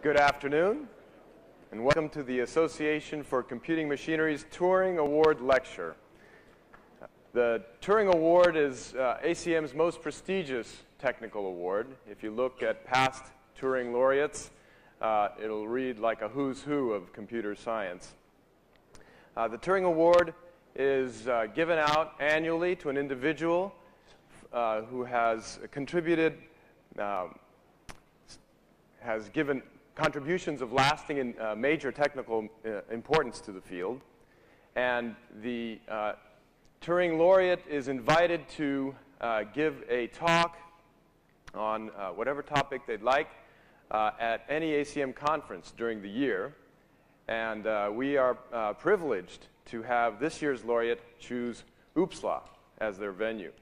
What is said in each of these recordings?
Good afternoon, and welcome to the Association for Computing Machinery's Turing Award Lecture. The Turing Award is ACM's most prestigious technical award. If you look at past Turing laureates, it'll read like a who's who of computer science. The Turing Award is given out annually to an individual who has contributed, has given contributions of lasting and major technical importance to the field. And the Turing laureate is invited to give a talk on whatever topic they'd like at any ACM conference during the year. And we are privileged to have this year's laureate choose UPSLA as their venue.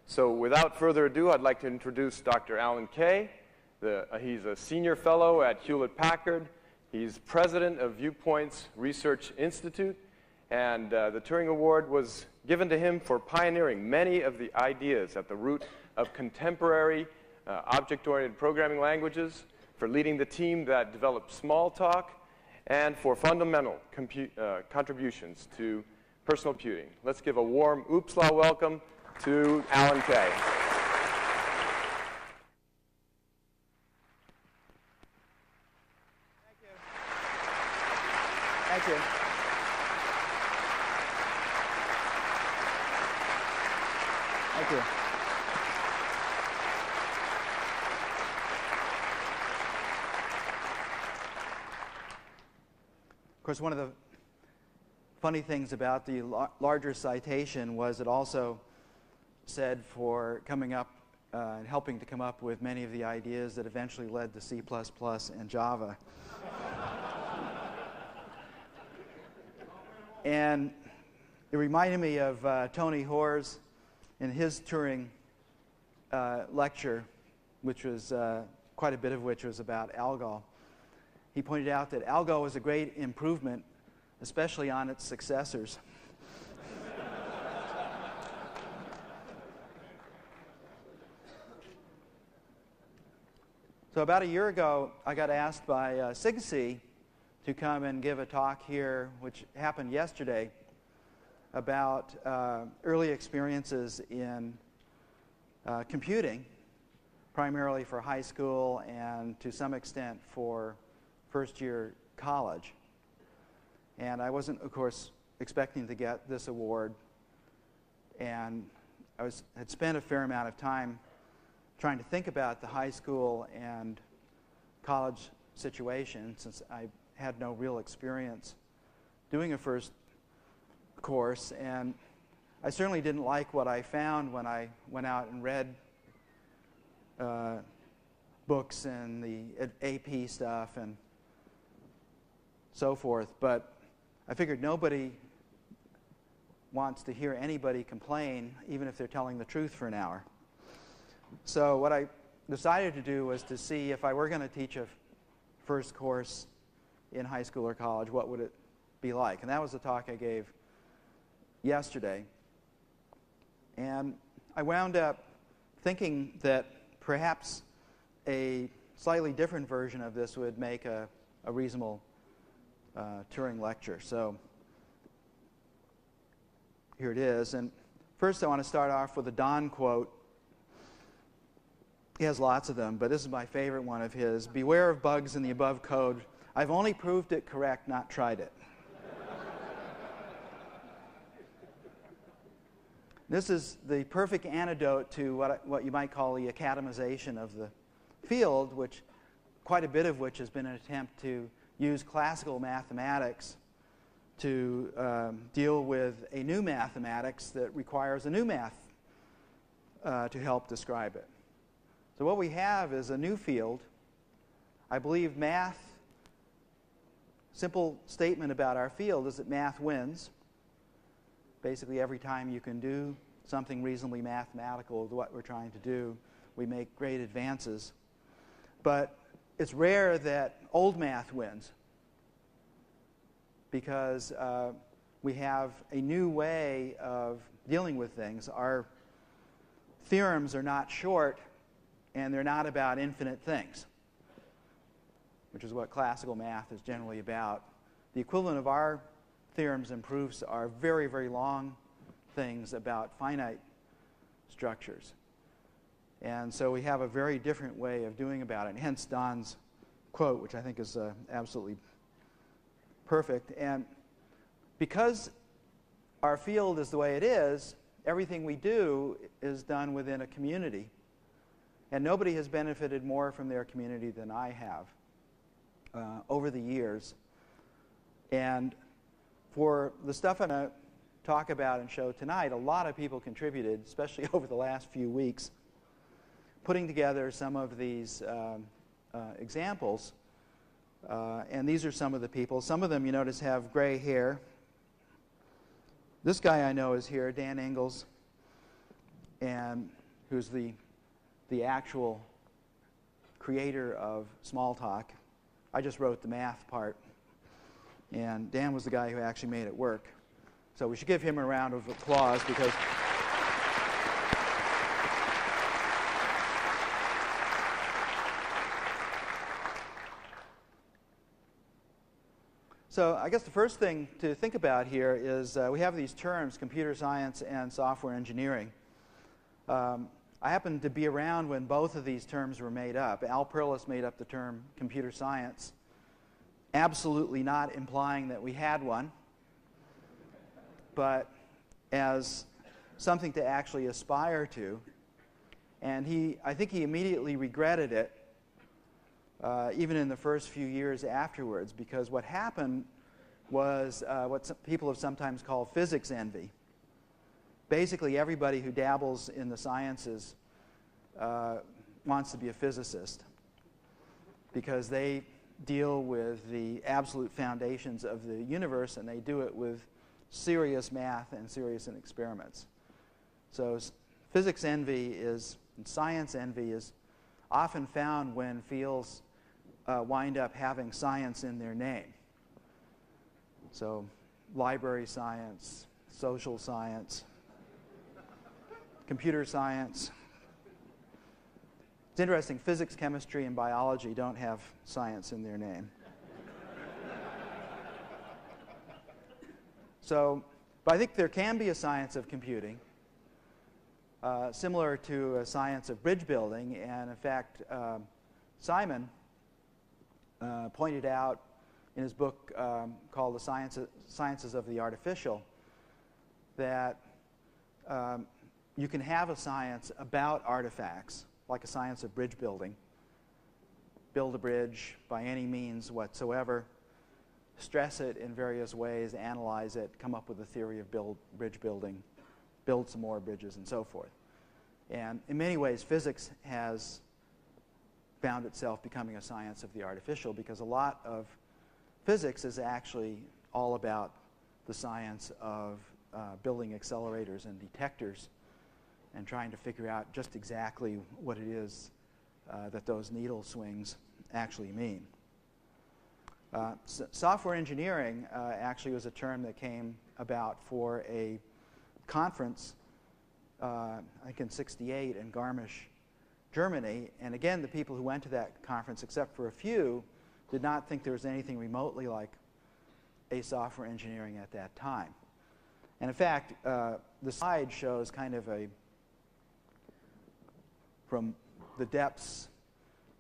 So without further ado, I'd like to introduce Dr. Alan Kay. He's a senior fellow at Hewlett-Packard. He's president of Viewpoints Research Institute. And the Turing Award was given to him for pioneering many of the ideas at the root of contemporary object-oriented programming languages, for leading the team that developed Smalltalk, and for fundamental contributions to personal computing. Let's give a warm UPSLA welcome to Alan Kay. Thank you. Thank you. Of course, one of the funny things about the larger citation was it also said for coming up and helping to come up with many of the ideas that eventually led to C++ and Java. And it reminded me of Tony Hoare's in his Turing lecture, which was quite a bit of which was about algol. He pointed out that algol was a great improvement, especially on its successors. So about a year ago, I got asked by SIGC to come and give a talk here, which happened yesterday, about early experiences in computing, primarily for high school and to some extent for first-year college. And I wasn't, of course, expecting to get this award. And I had spent a fair amount of time trying to think about the high school and college situation, since I had no real experience doing a first course, and I certainly didn't like what I found when I went out and read books and the AP stuff and so forth. But I figured nobody wants to hear anybody complain, even if they're telling the truth for an hour. So what I decided to do was to see if I were going to teach a first course in high school or college, what would it be like? And that was the talk I gave yesterday. And I wound up thinking that perhaps a slightly different version of this would make a reasonable Turing lecture. So here it is. And first I want to start off with a Don quote. He has lots of them, but this is my favorite one of his. "Beware of bugs in the above code. I've only proved it correct, not tried it." This is the perfect antidote to what you might call the academization of the field, which quite a bit of which has been an attempt to use classical mathematics to deal with a new mathematics that requires a new math to help describe it. So what we have is a new field. I believe math, simple statement about our field is that math wins. Basically, every time you can do something reasonably mathematical with what we're trying to do, we make great advances. But it's rare that old math wins, because we have a new way of dealing with things. Our theorems are not short, and they're not about infinite things. which is what classical math is generally about. The equivalent of our theorems and proofs are very, very long things about finite structures. And so we have a very different way of doing about it. And hence Don's quote, which I think is absolutely perfect. And because our field is the way it is, everything we do is done within a community. And nobody has benefited more from their community than I have over the years. And for the stuff I'm going to talk about and show tonight, a lot of people contributed, especially over the last few weeks, putting together some of these examples. And these are some of the people. Some of them, you notice, have gray hair. This guy I know is here, Dan Ingalls, and who's the actual creator of Smalltalk. I just wrote the math part. And Dan was the guy who actually made it work. So we should give him a round of applause because so I guess the first thing to think about here is we have these terms, computer science and software engineering. I happened to be around when both of these terms were made up. Al Perlis made up the term computer science, absolutely not implying that we had one, but as something to actually aspire to. And I think he immediately regretted it, even in the first few years afterwards, because what happened was what some people have sometimes called physics envy. Basically, everybody who dabbles in the sciences wants to be a physicist because they deal with the absolute foundations of the universe, and they do it with serious math and serious experiments. So physics envy and science envy is often found when fields wind up having science in their name. So library science, social science, computer science. It's interesting, physics, chemistry, and biology don't have science in their name. But I think there can be a science of computing, similar to a science of bridge building. And in fact, Simon pointed out in his book called The Sciences of the Artificial that you can have a science about artifacts, like a science of bridge building. Build a bridge by any means whatsoever, stress it in various ways, analyze it, come up with a theory of bridge building, build some more bridges, and so forth. And in many ways, physics has found itself becoming a science of the artificial because a lot of physics is actually all about the science of building accelerators and detectors and trying to figure out just exactly what it is that those needle swings actually mean. Software engineering actually was a term that came about for a conference, I think in '68 in Garmisch, Germany. And again, the people who went to that conference, except for a few, did not think there was anything remotely like a software engineering at that time. And in fact, the slide shows kind of from the depths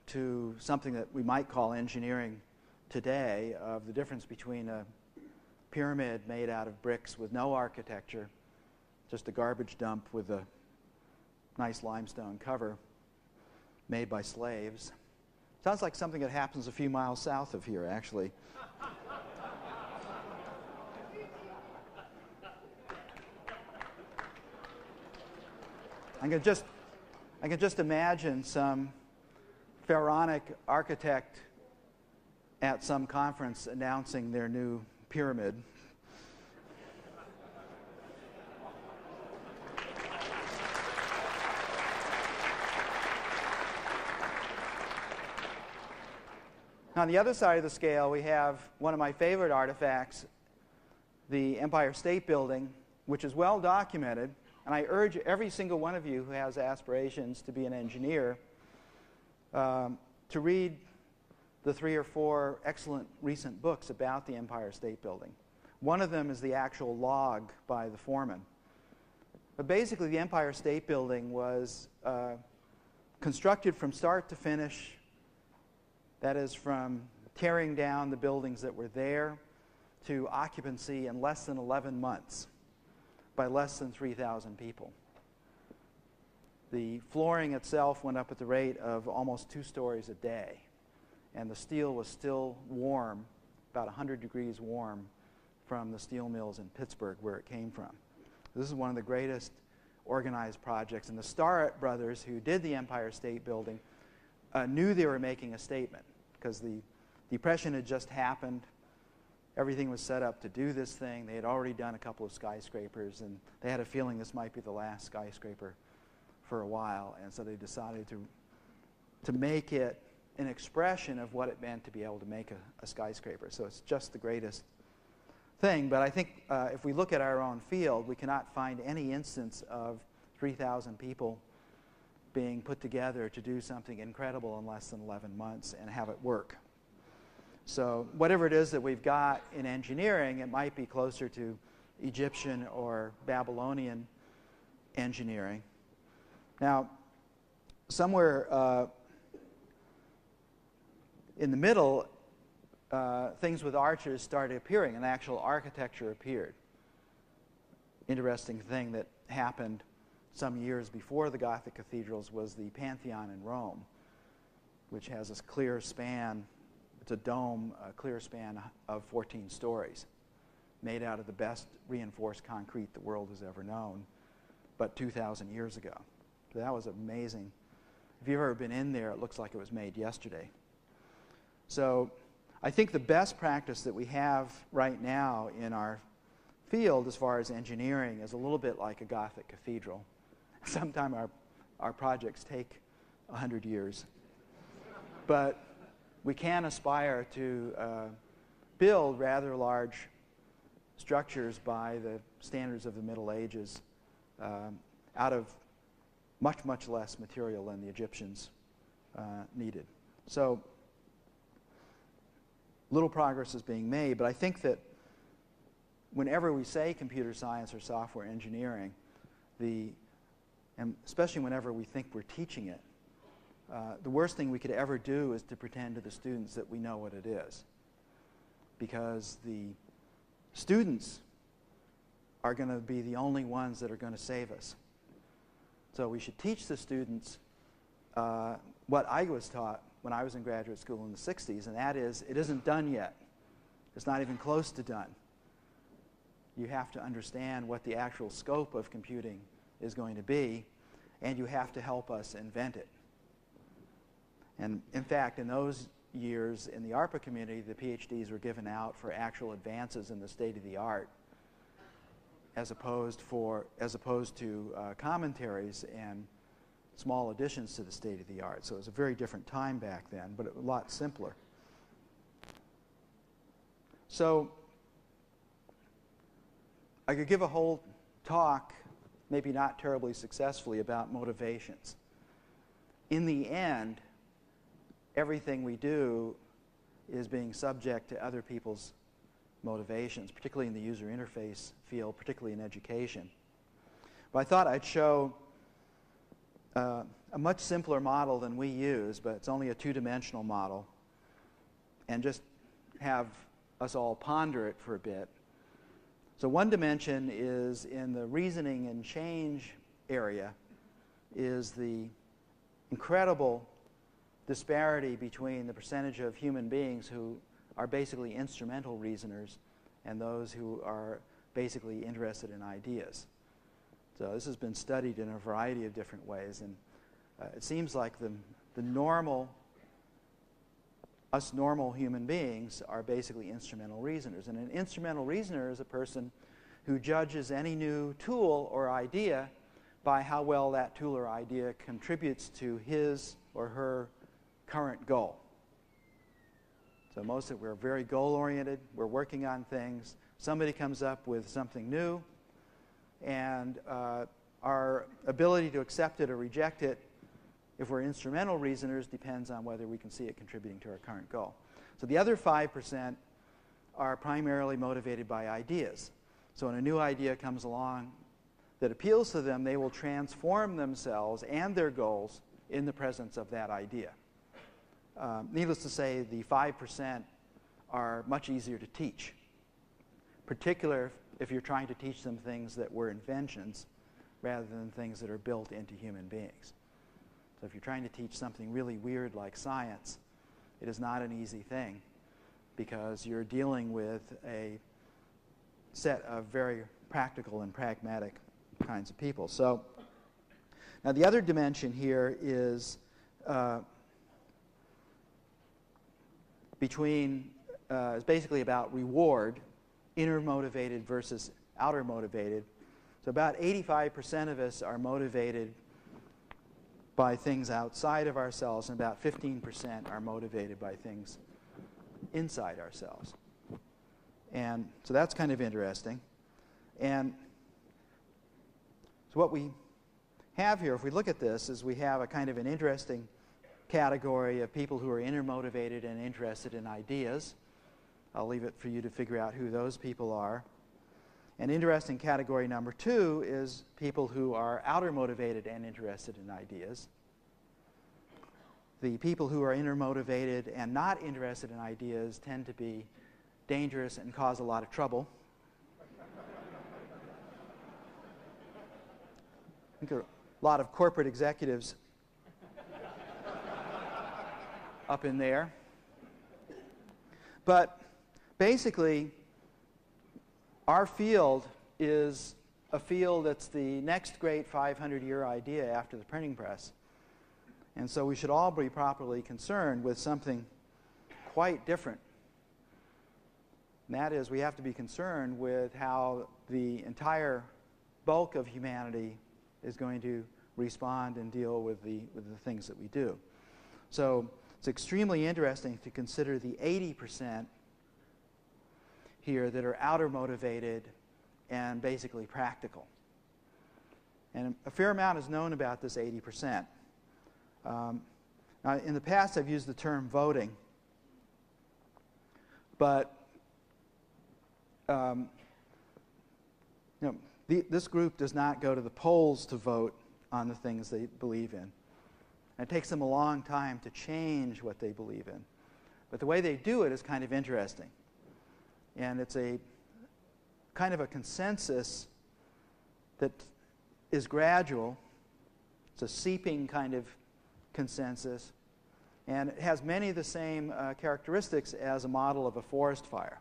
to something that we might call engineering today, of the difference between a pyramid made out of bricks with no architecture, just a garbage dump with a nice limestone cover made by slaves. Sounds like something that happens a few miles south of here, actually. I can just imagine some pharaonic architect at some conference announcing their new pyramid. On the other side of the scale, we have one of my favorite artifacts, the Empire State Building, which is well documented. And I urge every single one of you who has aspirations to be an engineer to read the 3 or 4 excellent recent books about the Empire State Building. One of them is the actual log by the foreman. But basically, the Empire State Building was constructed from start to finish. That is, from tearing down the buildings that were there to occupancy in less than 11 months by less than 3,000 people. The flooring itself went up at the rate of almost 2 stories a day, and the steel was still warm, about 100 degrees warm, from the steel mills in Pittsburgh where it came from. This is one of the greatest organized projects, and the Starrett brothers, who did the Empire State Building, knew they were making a statement because the Depression had just happened. Everything was set up to do this thing. They had already done a couple of skyscrapers, and they had a feeling this might be the last skyscraper for a while, and so they decided to make it an expression of what it meant to be able to make a skyscraper. So it's just the greatest thing. But I think if we look at our own field, we cannot find any instance of 3,000 people being put together to do something incredible in less than 11 months and have it work. So whatever it is that we've got in engineering, it might be closer to Egyptian or Babylonian engineering. Now, somewhere in the middle, things with arches started appearing, and actual architecture appeared. Interesting thing that happened some years before the Gothic cathedrals was the Pantheon in Rome, which has this clear span. It's a dome, a clear span of 14 stories, made out of the best reinforced concrete the world has ever known, but 2,000 years ago. So that was amazing. If you've ever been in there, it looks like it was made yesterday. So I think the best practice that we have right now in our field as far as engineering is a little bit like a Gothic cathedral. Sometimes our projects take 100 years. But we can aspire to build rather large structures by the standards of the Middle Ages out of much, much less material than the Egyptians needed. So little progress is being made, but I think that whenever we say computer science or software engineering, and especially whenever we think we're teaching it, the worst thing we could ever do is to pretend to the students that we know what it is. Because the students are going to be the only ones that are going to save us. So we should teach the students what I was taught when I was in graduate school in the 60s, and that is, it isn't done yet. It's not even close to done. You have to understand what the actual scope of computing is going to be, and you have to help us invent it. And in fact, in those years in the ARPA community, the PhDs were given out for actual advances in the state of the art, as opposed to commentaries and small additions to the state of the art. So it was a very different time back then, but a lot simpler. So I could give a whole talk, maybe not terribly successfully, about motivations. In the end, everything we do is being subject to other people's motivations, particularly in the user interface field, particularly in education. But I thought I'd show a much simpler model than we use, but it's only a two-dimensional model, and just have us all ponder it for a bit. So one dimension is in the reasoning and change area is the incredible disparity between the percentage of human beings who are basically instrumental reasoners and those who are basically interested in ideas. So this has been studied in a variety of different ways, and it seems like us normal human beings are basically instrumental reasoners. And an instrumental reasoner is a person who judges any new tool or idea by how well that tool or idea contributes to his or her current goal. So most of it, we're very goal-oriented. We're working on things. Somebody comes up with something new, and our ability to accept it or reject it if we're instrumental reasoners, depends on whether we can see it contributing to our current goal. So the other 5% are primarily motivated by ideas. So when a new idea comes along that appeals to them, they will transform themselves and their goals in the presence of that idea. Needless to say, the 5% are much easier to teach, particularly if you're trying to teach them things that were inventions rather than things that are built into human beings. So if you're trying to teach something really weird like science, it is not an easy thing because you're dealing with a set of very practical and pragmatic kinds of people. So now the other dimension here is is basically about reward, inner motivated versus outer motivated. So about 85% of us are motivated by things outside of ourselves, and about 15% are motivated by things inside ourselves. And so that's kind of interesting. And so what we have here, if we look at this, is we have a kind of an interesting category of people who are inner motivated and interested in ideas. I'll leave it for you to figure out who those people are. An interesting category number 2 is people who are outer motivated and interested in ideas. The people who are inner motivated and not interested in ideas tend to be dangerous and cause a lot of trouble. I think there are a lot of corporate executives up in there. But basically, our field is a field that's the next great 500-year idea after the printing press. And so we should all be properly concerned with something quite different. And that is, we have to be concerned with how the entire bulk of humanity is going to respond and deal with the things that we do. So it's extremely interesting to consider the 80% here that are outer motivated and basically practical. And a fair amount is known about this 80%. Now, in the past, I've used the term voting, but this group does not go to the polls to vote on the things they believe in. And it takes them a long time to change what they believe in. But the way they do it is kind of interesting. And it's a kind of a consensus that is gradual. It's a seeping kind of consensus. And it has many of the same characteristics as a model of a forest fire.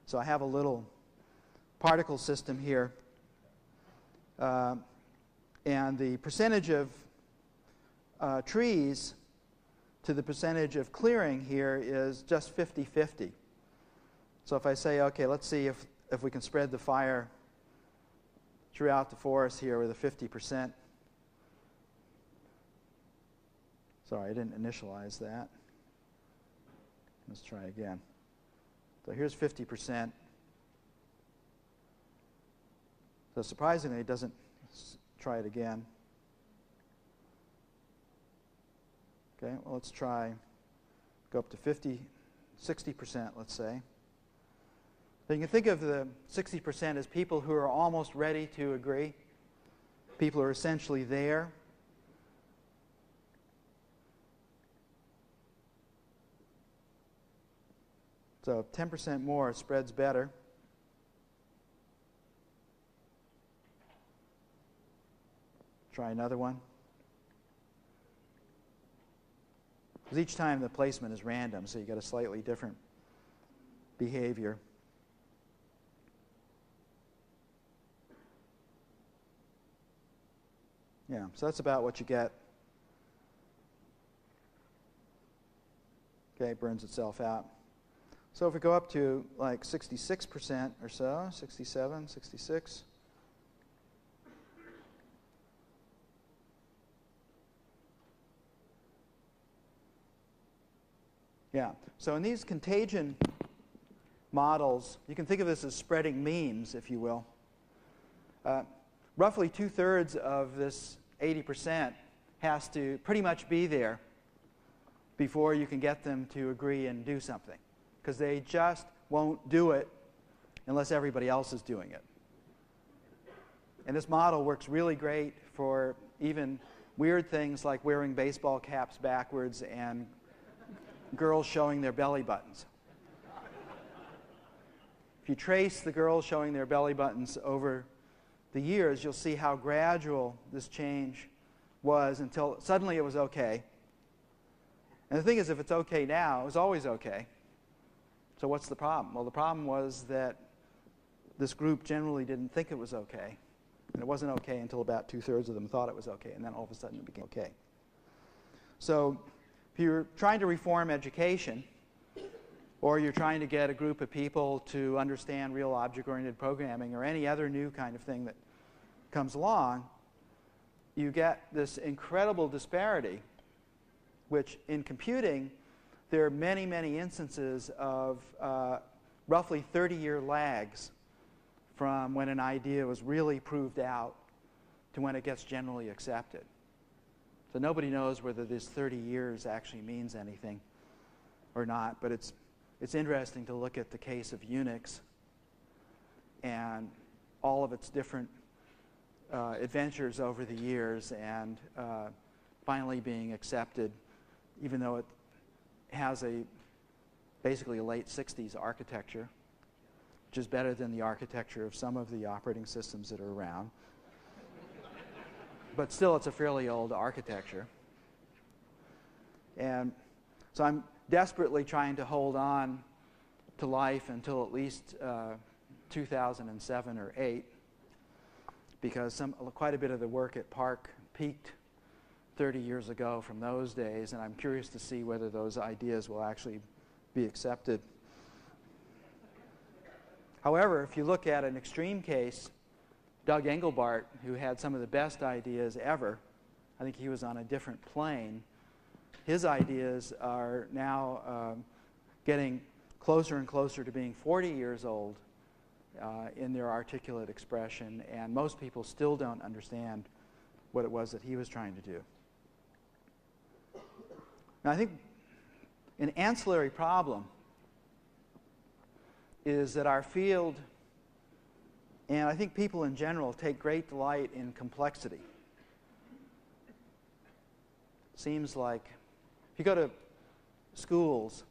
So I have a little particle system here. And the percentage of trees to the percentage of clearing here is just 50-50. So if I say, okay, let's see if we can spread the fire throughout the forest here with a 50%. Sorry, I didn't initialize that. Let's try again. So here's 50%. So surprisingly, it doesn't. Try it again. Okay, well, let's try, go up to 60%, let's say. So you can think of the 60% as people who are almost ready to agree. People who are essentially there. So 10% more spreads better. Try another one. Because each time the placement is random, so you get a slightly different behavior. Yeah, so that's about what you get. Okay, it burns itself out. So if we go up to like 66% or so, 67, 66. Yeah, so in these contagion models, you can think of this as spreading memes, if you will. Roughly 2/3 of this 80% has to pretty much be there before you can get them to agree and do something, because they just won't do it unless everybody else is doing it. And this model works really great for even weird things like wearing baseball caps backwards and girls showing their belly buttons. If you trace the girls showing their belly buttons over the years, you'll see how gradual this change was until suddenly it was okay. And the thing is, if it's okay now, it was always okay. So what's the problem? Well, the problem was that this group generally didn't think it was okay. And it wasn't okay until about 2/3 of them thought it was okay, and then all of a sudden it became okay. So if you're trying to reform education, or you're trying to get a group of people to understand real object-oriented programming or any other new kind of thing that comes along, you get this incredible disparity, which in computing, there are many, many instances of roughly 30-year lags from when an idea was really proved out to when it gets generally accepted. So nobody knows whether this 30 years actually means anything or not, but it's interesting to look at the case of Unix and all of its different adventures over the years and finally being accepted, even though it has basically a late 60s architecture, which is better than the architecture of some of the operating systems that are around. But still, it's a fairly old architecture. And so I'm desperately trying to hold on to life until at least 2007 or 8, because quite a bit of the work at Park peaked 30 years ago from those days, and I'm curious to see whether those ideas will actually be accepted. However, if you look at an extreme case, Doug Engelbart, who had some of the best ideas ever, I think he was on a different plane. His ideas are now getting closer and closer to being 40 years old in their articulate expression, and most people still don't understand what it was that he was trying to do. Now, I think an ancillary problem is that our field, and I think people in general, take great delight in complexity. Seems like if you go to schools,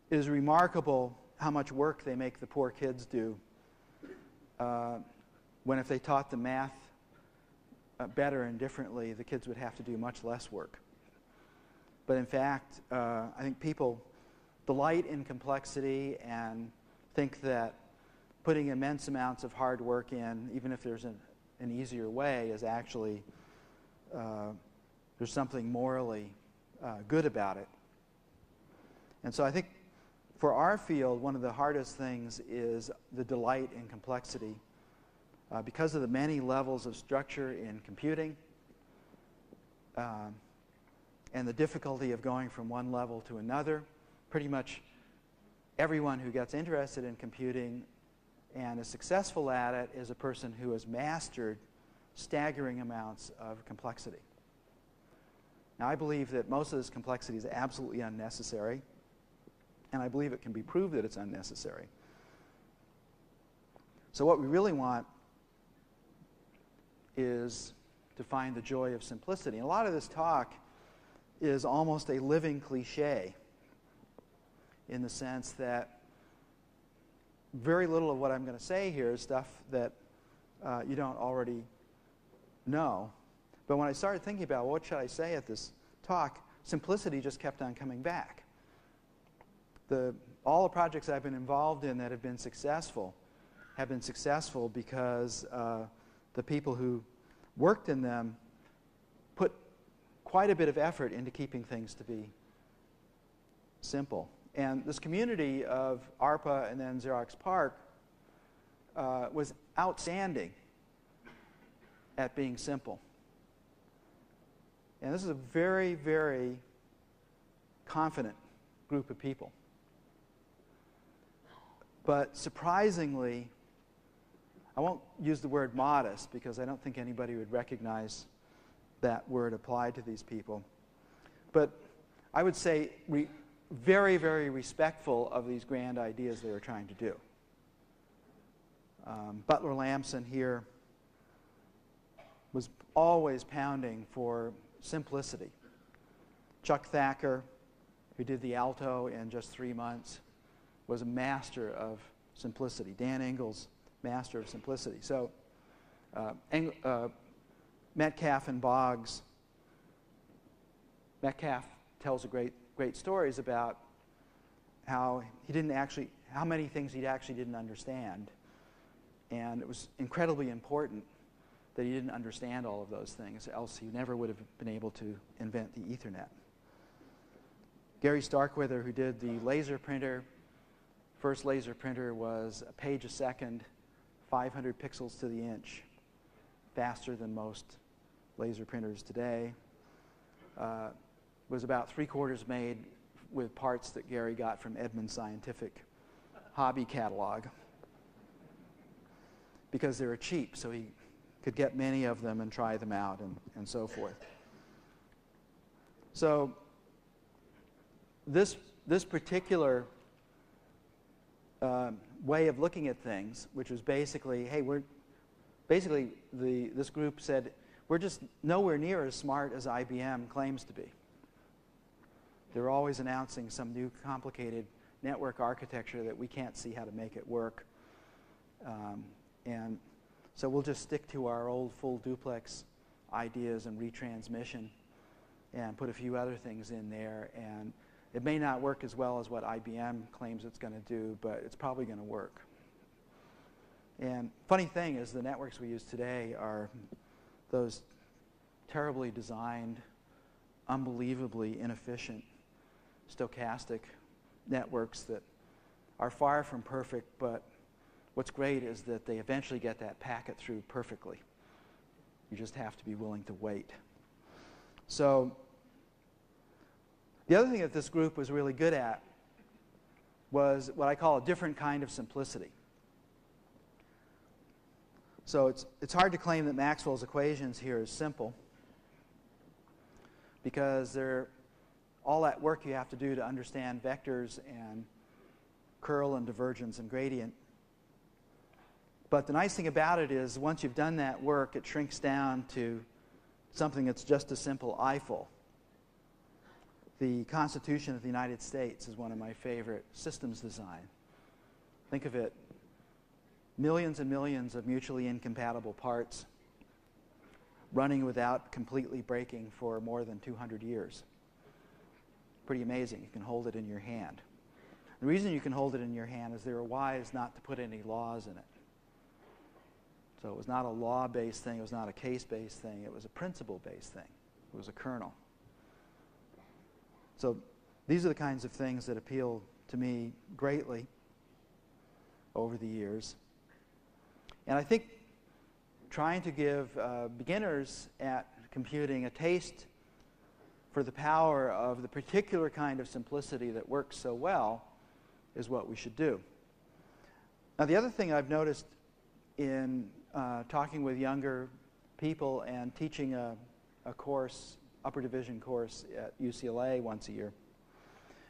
it is remarkable how much work they make the poor kids do when if they taught the math better and differently, the kids would have to do much less work. But in fact, I think people delight in complexity and think that putting immense amounts of hard work in, even if there's an easier way, is actually, there's something morally good about it. And so I think for our field, one of the hardest things is the delight in complexity. Because of the many levels of structure in computing, and the difficulty of going from one level to another, pretty much everyone who gets interested in computing and is successful at it is a person who has mastered staggering amounts of complexity. Now, I believe that most of this complexity is absolutely unnecessary, and I believe it can be proved that it's unnecessary. So what we really want is to find the joy of simplicity. And a lot of this talk is almost a living cliche in the sense that very little of what I'm going to say here is stuff that you don't already know. But when I started thinking about what should I say at this talk, simplicity just kept on coming back. All the projects I've been involved in that have been successful because the people who worked in them put quite a bit of effort into keeping things to be simple. And this community of ARPA and then Xerox PARC was outstanding at being simple. And this is a very, very confident group of people. But surprisingly, I won't use the word modest because I don't think anybody would recognize that word applied to these people. But I would say very, very respectful of these grand ideas they were trying to do. Butler Lamson here was always pounding for simplicity. Chuck Thacker, who did the alto in just 3 months, was a master of simplicity. Dan Ingalls, master of simplicity. So Metcalf and Boggs. Metcalf tells great stories about how many things he actually didn't understand. And it was incredibly important that he didn't understand all of those things, else he never would have been able to invent the Ethernet. Gary Starkweather, who did the laser printer, first laser printer was a page a second, 500 pixels to the inch, faster than most laser printers today. Was about 3/4 made with parts that Gary got from Edmunds Scientific hobby catalog, because they were cheap, so he could get many of them and try them out and so forth. So this particular way of looking at things, which was basically, hey, this group said, we're just nowhere near as smart as IBM claims to be. They're always announcing some new complicated network architecture that we can't see how to make it work. And so we'll just stick to our old full duplex ideas and retransmission and put a few other things in there. And it may not work as well as what IBM claims it's going to do, but it's probably going to work. And funny thing is, the networks we use today are those terribly designed, unbelievably inefficient, stochastic networks that are far from perfect, but what's great is that they eventually get that packet through perfectly. You just have to be willing to wait. So the other thing that this group was really good at was what I call a different kind of simplicity. So it's hard to claim that Maxwell's equations here is simple, because they're all that work you have to do to understand vectors and curl and divergence and gradient. But the nice thing about it is, once you've done that work, it shrinks down to something that's just a simple eiffel. The Constitution of the United States is one of my favorite systems design. Think of it, millions and millions of mutually incompatible parts running without completely breaking for more than 200 years. Pretty amazing. You can hold it in your hand. The reason you can hold it in your hand is they were wise not to put any laws in it. So it was not a law-based thing. It was not a case-based thing. It was a principle-based thing. It was a kernel. So these are the kinds of things that appeal to me greatly over the years. And I think trying to give beginners at computing a taste for the power of the particular kind of simplicity that works so well is what we should do. Now, the other thing I've noticed in talking with younger people and teaching a course, upper division course at UCLA once a year,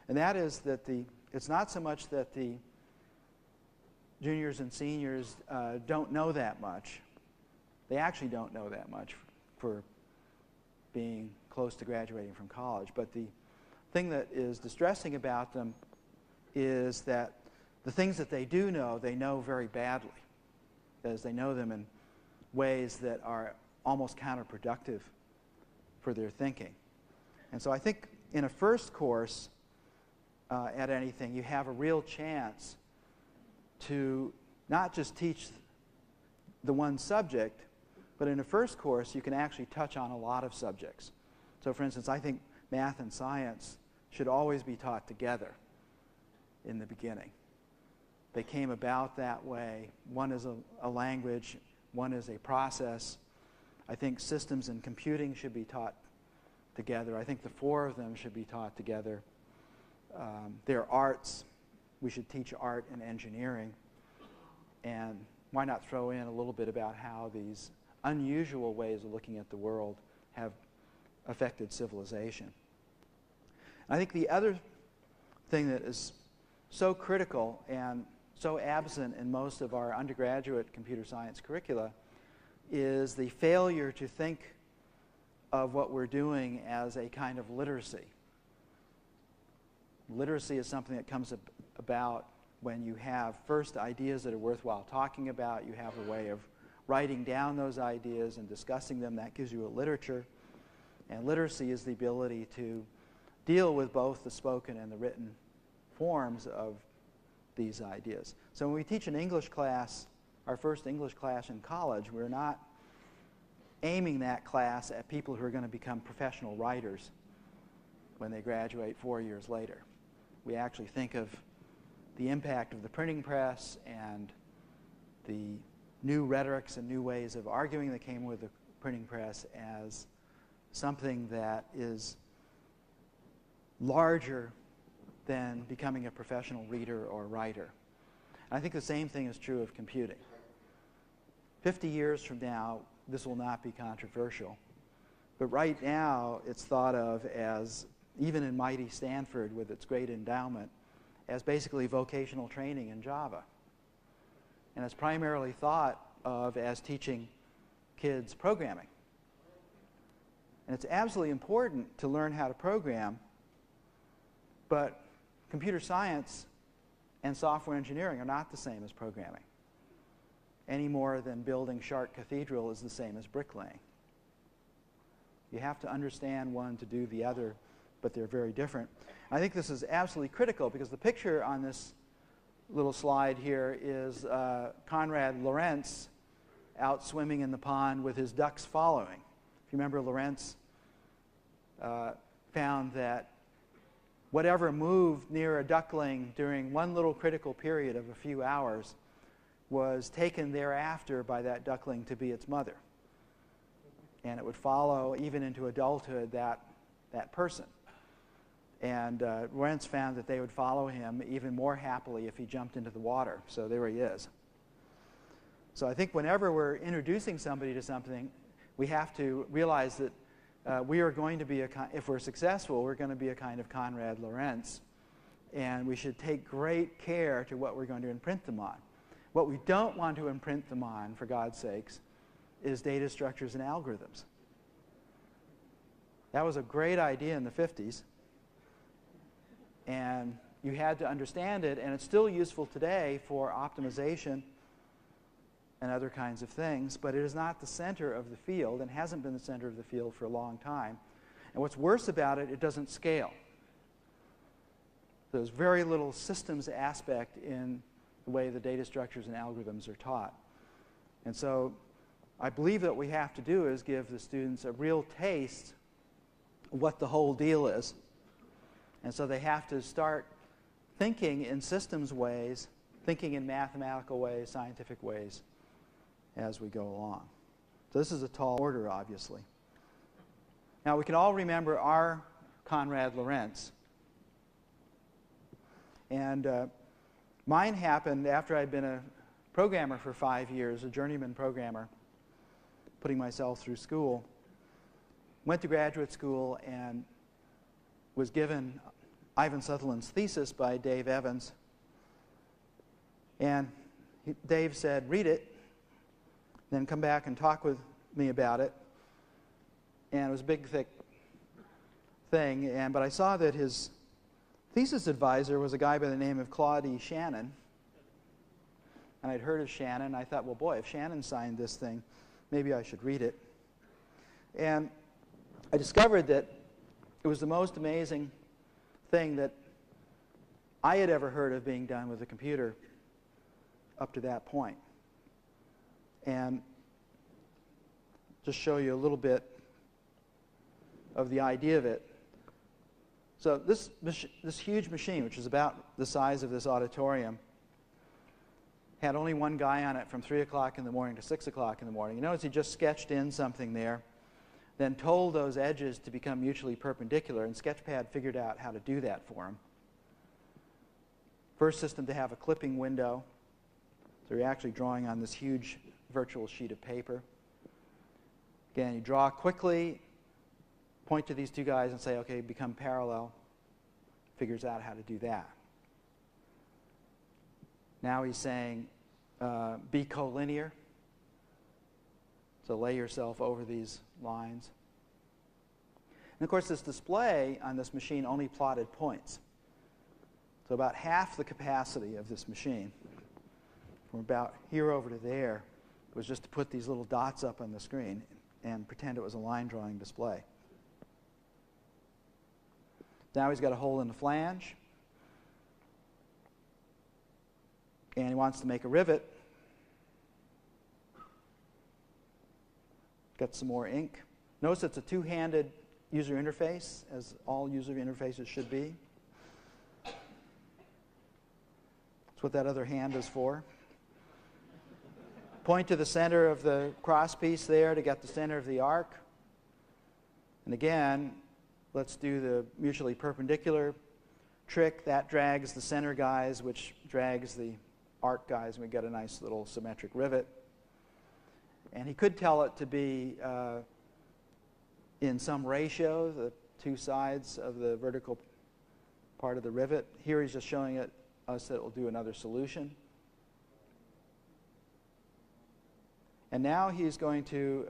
and that is that it's not so much that the juniors and seniors don't know that much. They actually don't know that much for being close to graduating from college. But the thing that is distressing about them is that the things that they do know, they know very badly, as they know them in ways that are almost counterproductive for their thinking. And so I think in a first course at anything, you have a real chance to not just teach the one subject, but in a first course, you can actually touch on a lot of subjects. So for instance, I think math and science should always be taught together in the beginning. They came about that way. One is a language, one is a process. I think systems and computing should be taught together. I think the four of them should be taught together. They're arts. We should teach art and engineering. And why not throw in a little bit about how these unusual ways of looking at the world have affected civilization. I think the other thing that is so critical and so absent in most of our undergraduate computer science curricula is the failure to think of what we're doing as a kind of literacy. Literacy is something that comes about when you have first ideas that are worthwhile talking about, you have a way of writing down those ideas and discussing them. That gives you a literature. And literacy is the ability to deal with both the spoken and the written forms of these ideas. So when we teach an English class, our first English class in college, we're not aiming that class at people who are going to become professional writers when they graduate 4 years later. We actually think of the impact of the printing press and the new rhetorics and new ways of arguing that came with the printing press as something that is larger than becoming a professional reader or writer. And I think the same thing is true of computing. 50 years from now, this will not be controversial. But right now, it's thought of as, even in mighty Stanford with its great endowment, as basically vocational training in Java. And it's primarily thought of as teaching kids programming. And it's absolutely important to learn how to program, but computer science and software engineering are not the same as programming, any more than building Chartres Cathedral is the same as bricklaying. You have to understand one to do the other, but they're very different. I think this is absolutely critical because the picture on this little slide here is Konrad Lorenz out swimming in the pond with his ducks following. If you remember, Lorenz found that whatever moved near a duckling during one little critical period of a few hours was taken thereafter by that duckling to be its mother. And it would follow, even into adulthood, that person. And Lorenz found that they would follow him even more happily if he jumped into the water. So there he is. So I think whenever we're introducing somebody to something, we have to realize that we are going to be, if we're successful, we're going to be a kind of Konrad Lorenz. And we should take great care to what we're going to imprint them on. What we don't want to imprint them on, for God's sakes, is data structures and algorithms. That was a great idea in the 50s. And you had to understand it, and it's still useful today for optimization and other kinds of things, but it is not the center of the field and hasn't been the center of the field for a long time. And what's worse about it, it doesn't scale. There's very little systems aspect in the way the data structures and algorithms are taught. And so I believe that what we have to do is give the students a real taste of what the whole deal is. And so they have to start thinking in systems ways, thinking in mathematical ways, scientific ways, as we go along. So this is a tall order, obviously. Now, we can all remember our Konrad Lorenz. And mine happened after I'd been a programmer for 5 years, a journeyman programmer, putting myself through school. Went to graduate school and was given Ivan Sutherland's thesis by Dave Evans. And Dave said, read it, then come back and talk with me about it. And it was a big, thick thing. But I saw that his thesis advisor was a guy by the name of Claude E. Shannon. And I'd heard of Shannon. And I thought, well, boy, if Shannon signed this thing, maybe I should read it. And I discovered that it was the most amazing thing that I had ever heard of being done with a computer up to that point. And just show you a little bit of the idea of it. So this huge machine, which is about the size of this auditorium, had only one guy on it from 3 o'clock in the morning to 6 o'clock in the morning. You notice he just sketched in something there, then told those edges to become mutually perpendicular, and Sketchpad figured out how to do that for him. First system to have a clipping window. So you're actually drawing on this huge virtual sheet of paper. Again, you draw quickly, point to these two guys and say, okay, become parallel, figures out how to do that. Now he's saying, be collinear. So lay yourself over these lines. And of course, this display on this machine only plotted points. So about half the capacity of this machine, from about here over to there, was just to put these little dots up on the screen and pretend it was a line drawing display. Now he's got a hole in the flange. And he wants to make a rivet. Got some more ink. Notice it's a two-handed user interface, as all user interfaces should be. That's what that other hand is for. Point to the center of the crosspiece there to get the center of the arc. And again, let's do the mutually perpendicular trick. That drags the center guys, which drags the arc guys, and we get a nice little symmetric rivet. And he could tell it to be in some ratio, the two sides of the vertical part of the rivet. Here he's just showing us that it will do another solution. And now he's going to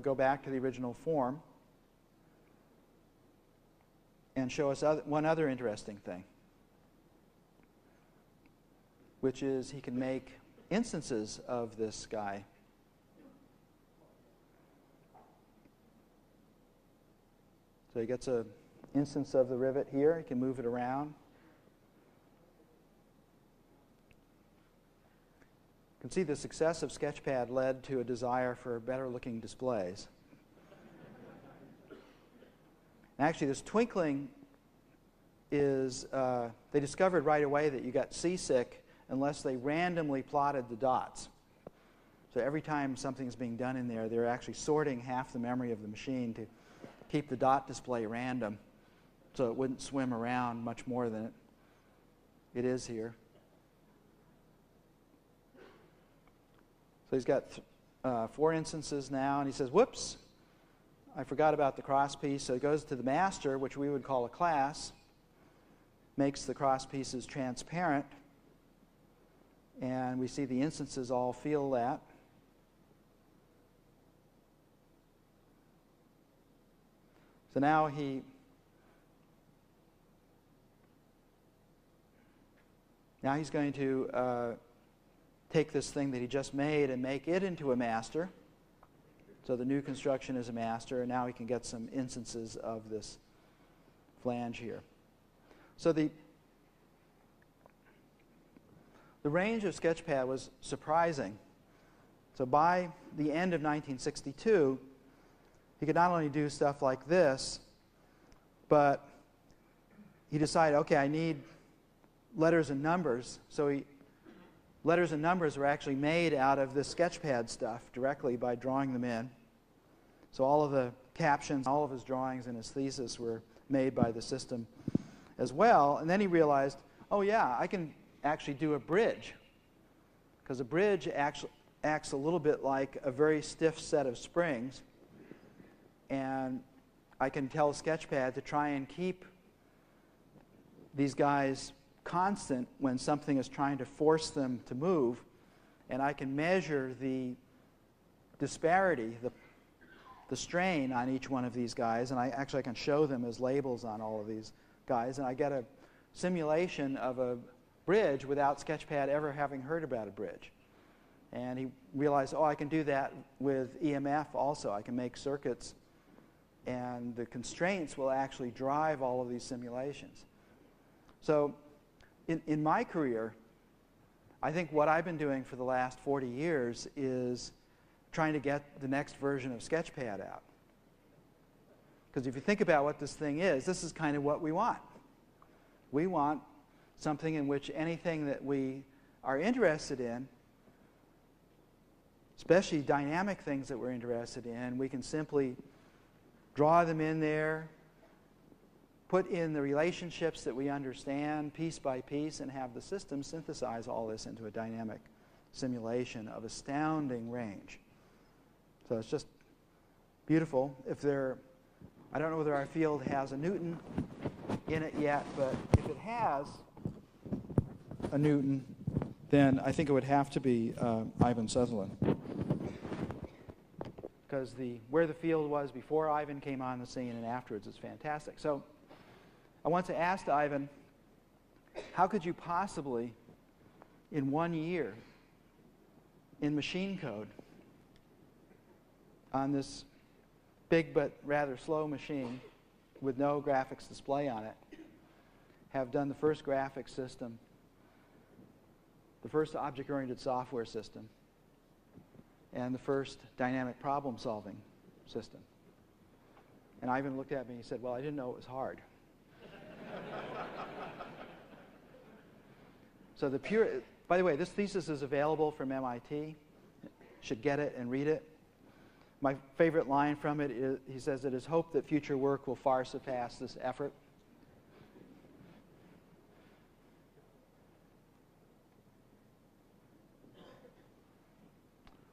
go back to the original form and show us one other interesting thing, which is he can make instances of this guy. So he gets an instance of the rivet here. He can move it around. You can see the success of Sketchpad led to a desire for better-looking displays. Actually, this twinkling is, they discovered right away that you got seasick unless they randomly plotted the dots. So every time something's being done in there, they're actually sorting half the memory of the machine to keep the dot display random so it wouldn't swim around much more than it is here. So he's got 4 instances now, and he says, whoops, I forgot about the cross piece. So it goes to the master, which we would call a class, makes the cross pieces transparent, and we see the instances all feel that. So now he's going to take this thing that he just made and make it into a master. So the new construction is a master, and now he can get some instances of this flange here. So the range of Sketchpad was surprising. So by the end of 1962, he could not only do stuff like this, but he decided, okay, I need letters and numbers. So letters and numbers were actually made out of this Sketchpad stuff directly by drawing them in. So all of the captions, all of his drawings and his thesis were made by the system as well. And then he realized, oh yeah, I can actually do a bridge, because a bridge acts a little bit like a very stiff set of springs. And I can tell Sketchpad to try and keep these guys constant when something is trying to force them to move, and I can measure the disparity, the strain on each one of these guys, and I can show them as labels on all of these guys, and I get a simulation of a bridge without Sketchpad ever having heard about a bridge. And he realized, oh, I can do that with EMF also. I can make circuits, and the constraints will actually drive all of these simulations. So in my career, I think what I've been doing for the last 40 years is trying to get the next version of Sketchpad out. Because if you think about what this thing is, this is kind of what we want. We want something in which anything that we are interested in, especially dynamic things that we're interested in, we can simply draw them in there, put in the relationships that we understand piece by piece, and have the system synthesize all this into a dynamic simulation of astounding range. So it's just beautiful. If there I don't know whether our field has a Newton in it yet, but if it has a Newton, then I think it would have to be Ivan Sutherland. Because where the field was before Ivan came on the scene and afterwards is fantastic. So I want to ask Ivan, how could you possibly, in 1 year, in machine code, on this big but rather slow machine with no graphics display on it, have done the first graphics system, the first object-oriented software system, and the first dynamic problem-solving system? And Ivan looked at me and he said, well, I didn't know it was hard. So by the way, this thesis is available from MIT. Should get it and read it. My favorite line from it is, he says, it is hoped that future work will far surpass this effort.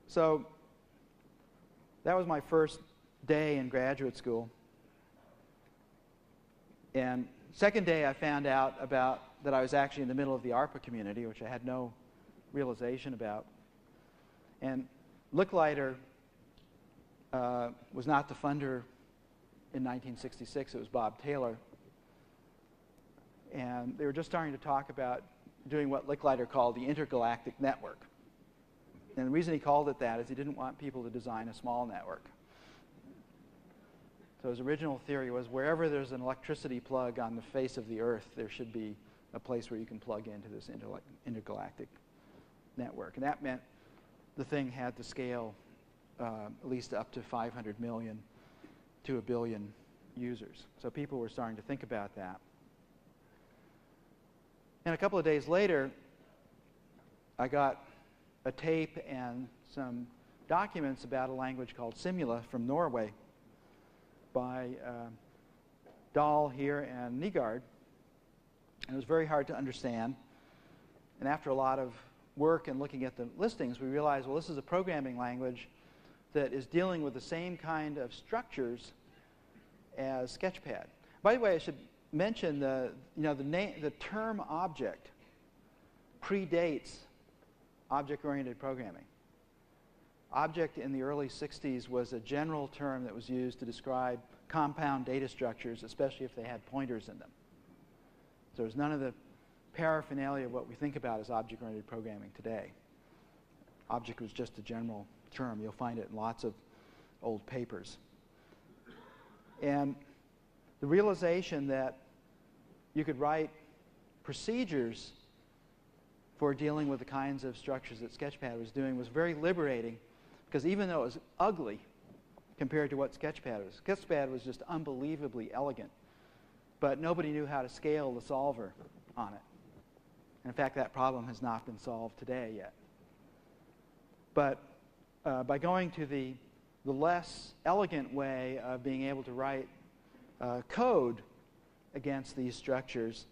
So that was my first day in graduate school. And second day I found out that I was actually in the middle of the ARPA community, which I had no realization about. And Licklider was not the funder in 1966. It was Bob Taylor. And they were just starting to talk about doing what Licklider called the intergalactic network. And the reason he called it that is he didn't want people to design a small network. So his original theory was wherever there's an electricity plug on the face of the Earth, there should be a place where you can plug into this intergalactic network. And that meant the thing had to scale at least up to 500 million to 1 billion users. So people were starting to think about that. And a couple of days later, I got a tape and some documents about a language called Simula from Norway by Dahl here and Nygaard. And it was very hard to understand. And after a lot of work and looking at the listings, we realized, well, this is a programming language that is dealing with the same kind of structures as Sketchpad. By the way, I should mention the term object predates object-oriented programming. Object in the early 60s was a general term that was used to describe compound data structures, especially if they had pointers in them. So there's none of the paraphernalia of what we think about as object-oriented programming today. Object was just a general term. You'll find it in lots of old papers. And the realization that you could write procedures for dealing with the kinds of structures that Sketchpad was doing was very liberating, because even though it was ugly compared to what Sketchpad was, Sketchpad was just unbelievably elegant, but nobody knew how to scale the solver on it. And in fact, that problem has not been solved today yet. But by going to the less elegant way of being able to write code against these structures,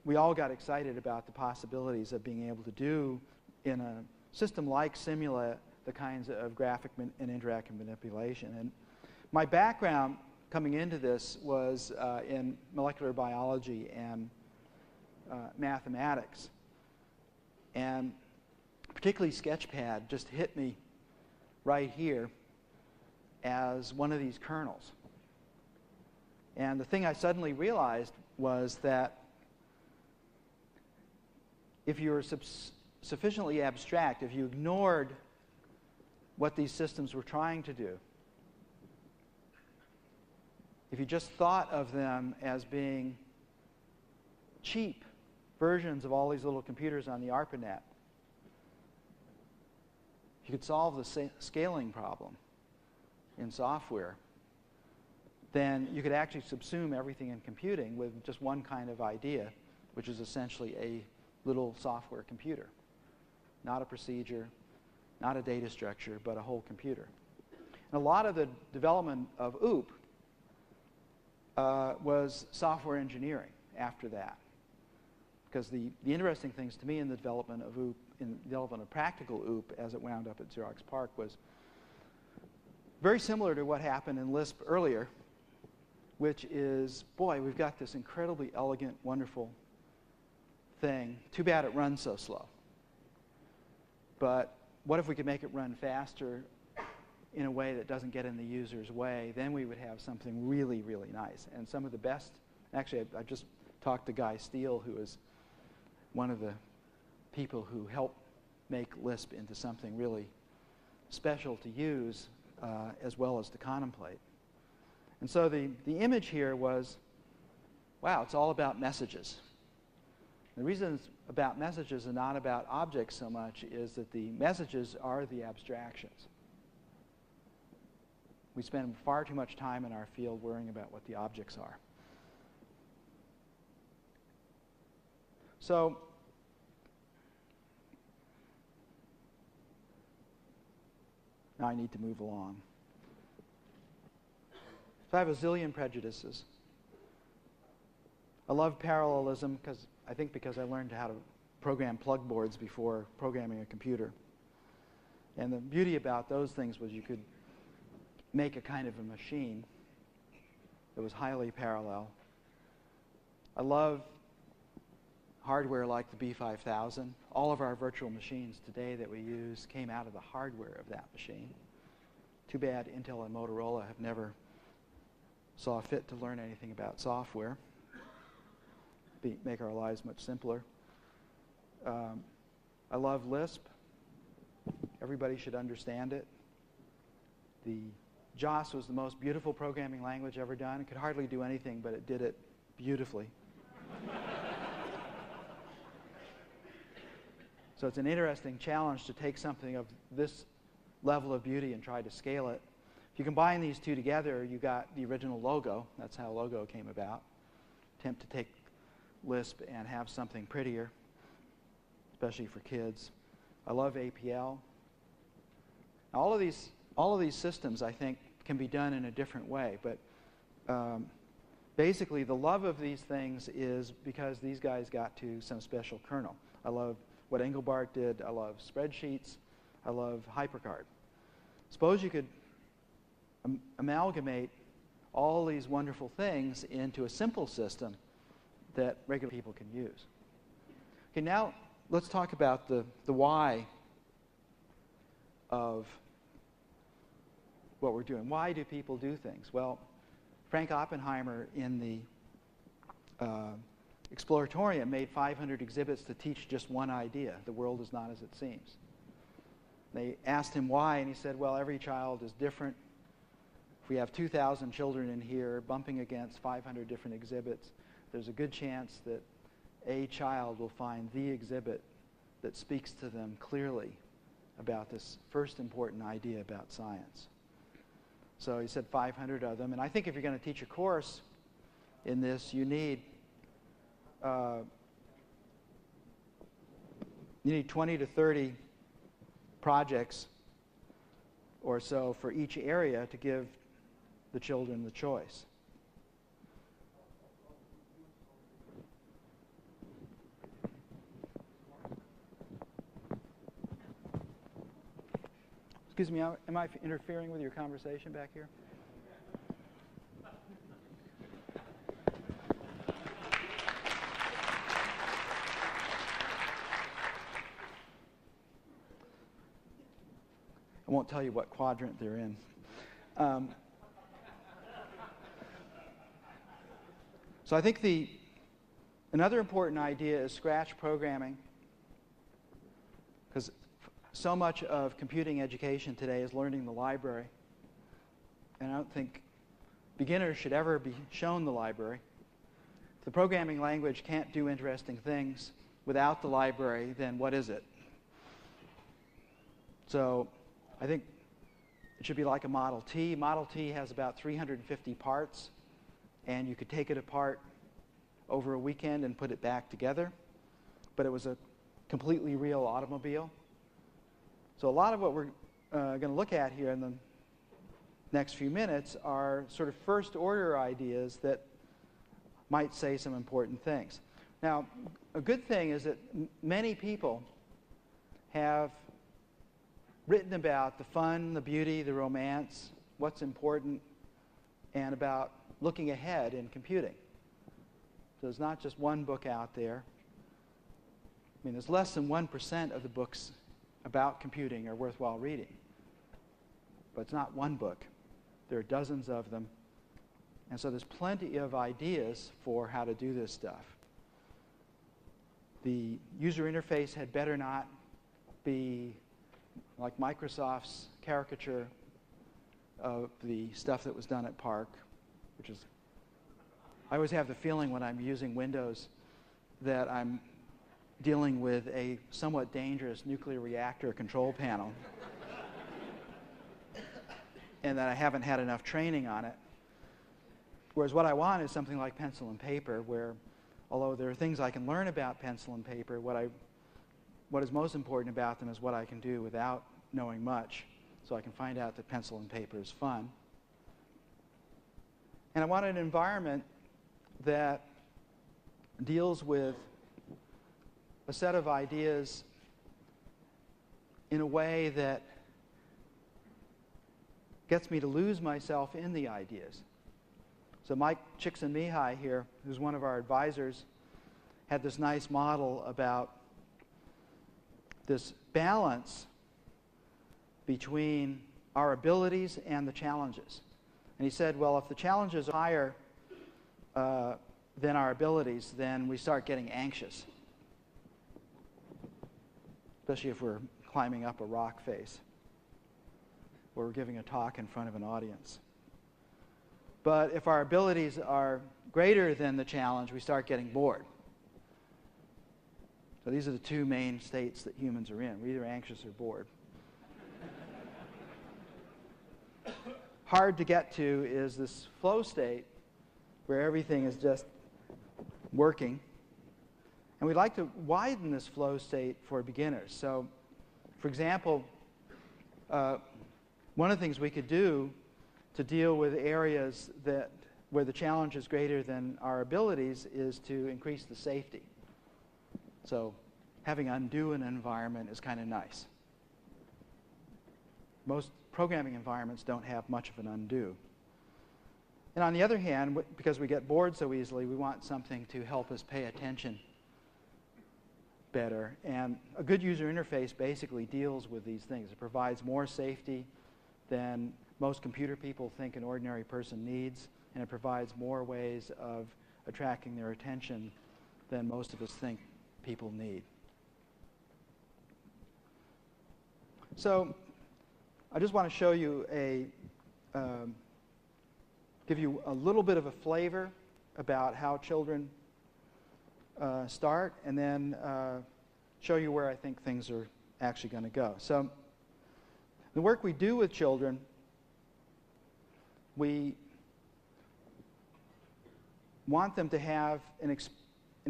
we all got excited about the possibilities of being able to do in a system like Simula the kinds of graphic and interactive manipulation. And my background coming into this was in molecular biology and mathematics. And particularly Sketchpad just hit me right here as one of these kernels. And the thing I suddenly realized was that if you were sufficiently abstract, if you ignored what these systems were trying to do, if you just thought of them as being cheap versions of all these little computers on the ARPANET, if you could solve the scaling problem in software, then you could actually subsume everything in computing with just one kind of idea, which is essentially a little software computer. Not a procedure, not a data structure, but a whole computer. And a lot of the development of OOP was software engineering after that. Because the interesting things to me in the development of OOP, in the development of practical OOP as it wound up at Xerox PARC, was very similar to what happened in Lisp earlier, which is, boy, we've got this incredibly elegant, wonderful thing. Too bad it runs so slow. But what if we could make it run faster in a way that doesn't get in the user's way? Then we would have something really, really nice. And some of the best, actually, I just talked to Guy Steele, who is one of the people who helped make Lisp into something really special to use as well as to contemplate. And so the image here was, wow, it's all about messages. The reason it's about messages and not about objects so much is that the messages are the abstractions. We spend far too much time in our field worrying about what the objects are. So now I need to move along. So I have a zillion prejudices. I love parallelism because I learned how to program plug boards before programming a computer. And the beauty about those things was you could make a kind of a machine that was highly parallel. I love hardware like the B5000. All of our virtual machines today that we use came out of the hardware of that machine. Too bad Intel and Motorola have never saw fit to learn anything about software. Make our lives much simpler. I love Lisp. Everybody should understand it. The JOS was the most beautiful programming language ever done. It could hardly do anything, but it did it beautifully. So it's an interesting challenge to take something of this level of beauty and try to scale it. If you combine these two together, you got the original logo. That's how logo came about. Attempt to take Lisp and have something prettier, especially for kids. I love APL. Now, all of these systems, I think, can be done in a different way. But basically, the love of these things is because these guys got to some special kernel. I love what Engelbart did. I love spreadsheets. I love HyperCard. Suppose you could amalgamate all these wonderful things into a simple system that regular people can use. Okay, now let's talk about the why of what we're doing. Why do people do things? Well, Frank Oppenheimer in the Exploratorium made 500 exhibits to teach just one idea: the world is not as it seems. They asked him why, and he said, well, every child is different. If we have 2,000 children in here bumping against 500 different exhibits, there's a good chance that a child will find the exhibit that speaks to them clearly about this first important idea about science. So he said 500 of them. And I think if you're going to teach a course in this, you need 20 to 30 projects or so for each area to give the children the choice. Excuse me, am I interfering with your conversation back here? I won't tell you what quadrant they're in. So I think another important idea is scratch programming, because so much of computing education today is learning the library. And I don't think beginners should ever be shown the library. If the programming language can't do interesting things without the library, then what is it? So I think it should be like a Model T. Model T has about 350 parts, and you could take it apart over a weekend and put it back together. But it was a completely real automobile. So a lot of what we're going to look at here in the next few minutes are sort of first-order ideas that might say some important things. Now, a good thing is that many people have written about the fun, the beauty, the romance, what's important and about looking ahead in computing. So there's not just one book out there. I mean, there's less than 1% of the books about computing are worthwhile reading. But it's not one book. There are dozens of them. And so there's plenty of ideas for how to do this stuff. The user interface had better not be like Microsoft's caricature of the stuff that was done at Park, which is, I always have the feeling when I'm using Windows that I'm dealing with a somewhat dangerous nuclear reactor control panel and that I haven't had enough training on it. Whereas what I want is something like pencil and paper, where although there are things I can learn about pencil and paper, what is most important about them is what I can do without knowing much, so I can find out that pencil and paper is fun. And I want an environment that deals with a set of ideas in a way that gets me to lose myself in the ideas. So Mike Csikszentmihalyi here, who's one of our advisors, had this nice model about this balance between our abilities and the challenges. And he said, well, if the challenges are higher than our abilities, then we start getting anxious, especially if we're climbing up a rock face or we're giving a talk in front of an audience. But if our abilities are greater than the challenge, we start getting bored. So these are the two main states that humans are in. We're either anxious or bored. Hard to get to is this flow state where everything is just working. And we'd like to widen this flow state for beginners. So, for example, one of the things we could do to deal with areas where the challenge is greater than our abilities is to increase the safety. So having undo an environment is kind of nice. Most programming environments don't have much of an undo. And on the other hand, because we get bored so easily, we want something to help us pay attention better. And a good user interface basically deals with these things. It provides more safety than most computer people think an ordinary person needs, and it provides more ways of attracting their attention than most of us think people need. So I just want to show you give you a little bit of a flavor about how children start, and then show you where I think things are actually going to go. So the work we do with children, we want them to have an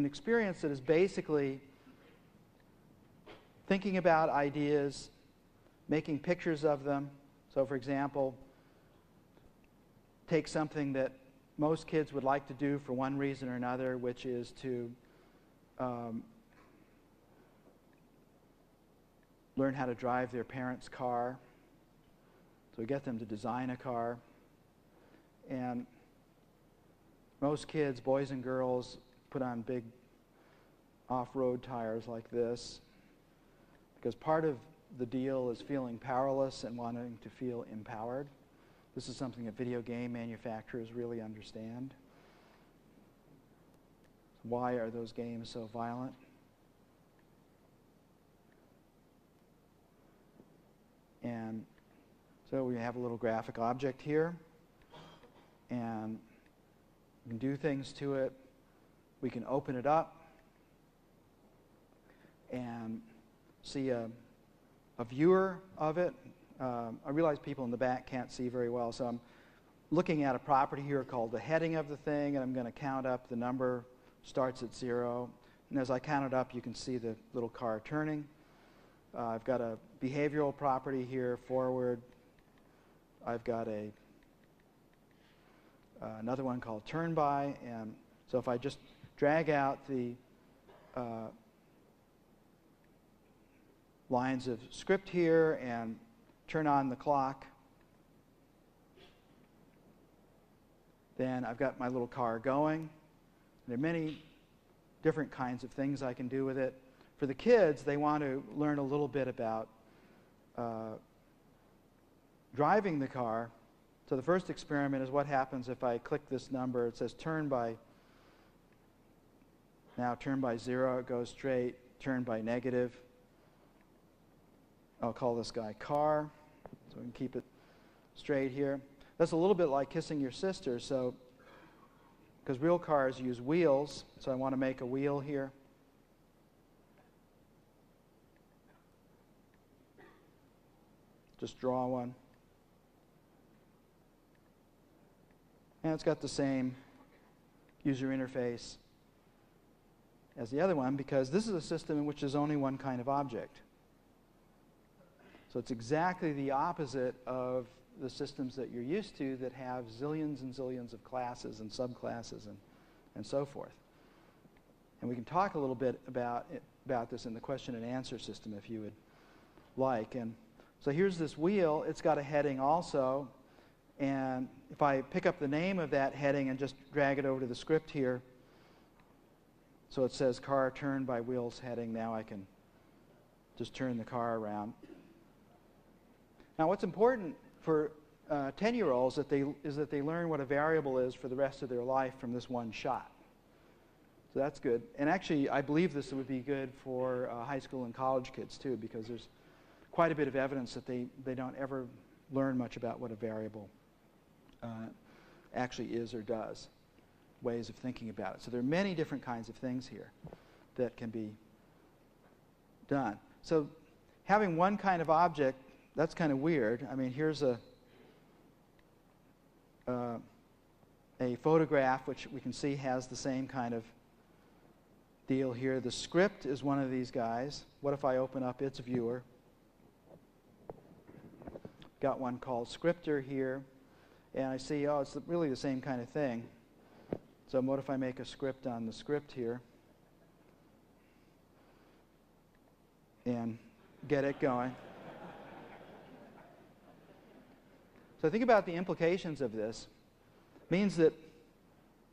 experience that is basically thinking about ideas, making pictures of them. So, for example, take something that most kids would like to do for one reason or another, which is to learn how to drive their parents' car. So we get them to design a car. And most kids, boys and girls, put on big off-road tires like this, because part of the deal is feeling powerless and wanting to feel empowered. This is something that video game manufacturers really understand. Why are those games so violent? And so we have a little graphic object here, and we can do things to it. We can open it up and see a viewer of it. I realize people in the back can't see very well, so I'm looking at a property here called the heading of the thing, and I'm going to count up. The number starts at 0, and as I count it up, you can see the little car turning. I've got a behavioral property here, forward. I've got another one called turn by, and so if I just drag out the lines of script here and turn on the clock, then I've got my little car going. There are many different kinds of things I can do with it. For the kids, they want to learn a little bit about driving the car. So the first experiment is what happens if I click this number. It says turn by, now turn by 0, it goes straight, turn by negative. I'll call this guy car, so we can keep it straight here. That's a little bit like kissing your sister, so because real cars use wheels, so I want to make a wheel here. Just draw one. And it's got the same user interface as the other one, because this is a system in which there's only one kind of object. So it's exactly the opposite of the systems that you're used to that have zillions and zillions of classes and subclasses and so forth. And we can talk a little bit about this in the question and answer system if you would like. And so here's this wheel. It's got a heading also. And if I pick up the name of that heading and just drag it over to the script here, so it says car turn by wheels heading, now I can just turn the car around. Now what's important for 10-year-olds is that they learn what a variable is for the rest of their life from this one shot. So that's good. And actually, I believe this would be good for high school and college kids too, because there's quite a bit of evidence that they don't ever learn much about what a variable actually is or does, ways of thinking about it. So there are many different kinds of things here that can be done. So having one kind of object, that's kind of weird. I mean, here's a photograph which we can see has the same kind of deal here. The script is one of these guys. What if I open up its viewer? Got one called scripter here. And I see, oh, it's really the same kind of thing. So what if I make a script on the script here and get it going? So think about the implications of this. It means that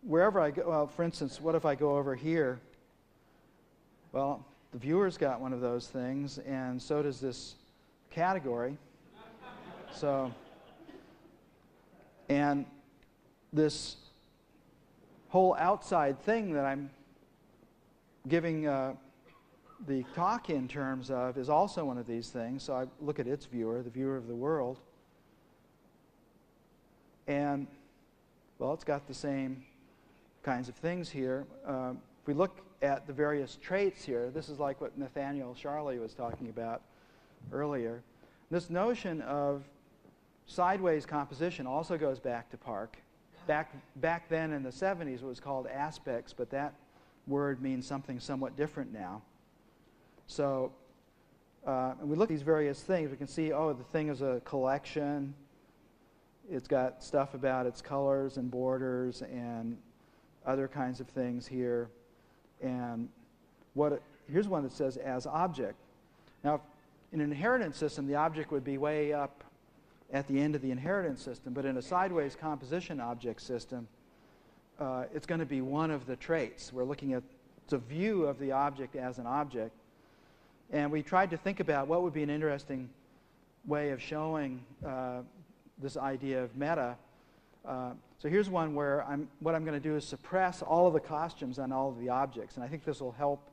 wherever I go, well, for instance, what if I go over here? Well, the viewer's got one of those things, and so does this category. So, and this whole outside thing that I'm giving the talk in terms of is also one of these things. So I look at its viewer, the viewer of the world. And, well, it's got the same kinds of things here. If we look at the various traits here, this is like what Nathaniel Charley was talking about earlier. This notion of sideways composition also goes back to Park. Back then in the 70s, it was called aspects, but that word means something somewhat different now. So, and we look at these various things. We can see, oh, the thing is a collection. It's got stuff about its colors and borders and other kinds of things here. And here's one that says as object. Now, in an inheritance system, the object would be way up at the end of the inheritance system. But in a sideways composition object system, it's going to be one of the traits. We're looking at the view of the object as an object. And we tried to think about what would be an interesting way of showing this idea of meta. So here's one where what I'm going to do is suppress all of the costumes on all of the objects. And I think this will help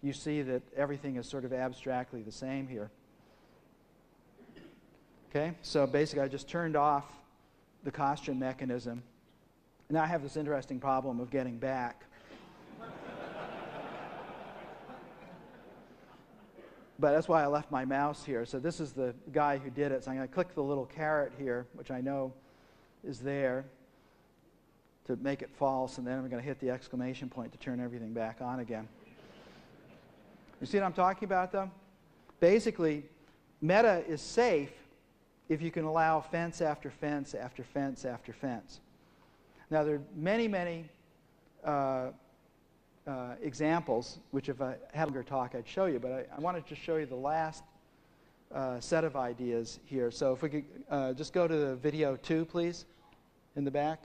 you see that everything is sort of abstractly the same here. Okay, so basically I just turned off the costume mechanism. Now I have this interesting problem of getting back. But that's why I left my mouse here. So this is the guy who did it. So I'm going to click the little caret here, which I know is there, to make it false, and then I'm going to hit the exclamation point to turn everything back on again. You see what I'm talking about, though? Basically, meta is safe if you can allow fence after fence after fence after fence. Now, there are many, many examples, which if I had a longer talk, I'd show you. But I wanted to show you the last set of ideas here. So if we could just go to the video 2, please, in the back.